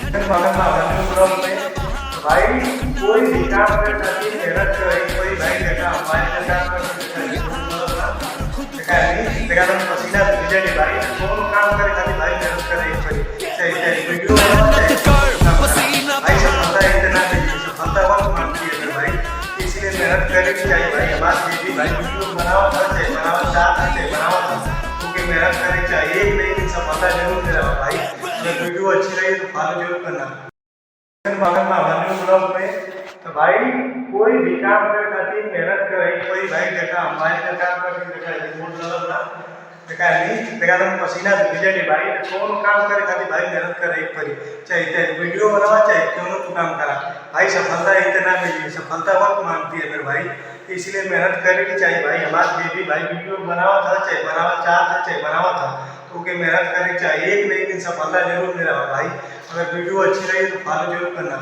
Blog में भाई कोई भी काम करने की मेहनत करे कोई भाई देखा हमारे काम पसीना भिजे भाई कौन काम करे खाली भाई मेहनत करे वीडियो भाई सफलता इतना नहीं सफलता वक्त मांगती है भाई इसलिए मेहनत करनी चाहिए भाई हमारे भी भाई वीडियो बनावा था चाहिए बनावा चाहता चाहिए बनावा था क्योंकि मेहनत करनी चाहिए एक नहीं दिन सफलता जरूर मिला भाई अगर वीडियो अच्छी रही तो फॉलो जरूर करना ब्लॉग में तो भाई कोई भी काम कर खातिर मेहनत करे कोई भाई देखा हमारे काम करके देखा रिपोर्ट मतलब ना देखा नहीं देखा तुम पसीना भिजे भाई कौन काम करे खातिर भाई मेहनत करे एक परी चाहे वीडियो बनावा चाहे क्यों तू काम करा भाई सफलता इतना मिली सफलता वक्त मांगती है मेरे भाई इसलिए मेहनत करनी चाहिए भाई हमारे भी भाई वीडियो बनावा था चाहे बनावा चाहता चाहे बनावा था क्योंकि मेहनत करनी चाहिए एक नहीं दिन सफलता जरूर मिला भाई अगर वीडियो अच्छी रही तो फॉलो जरूर करना।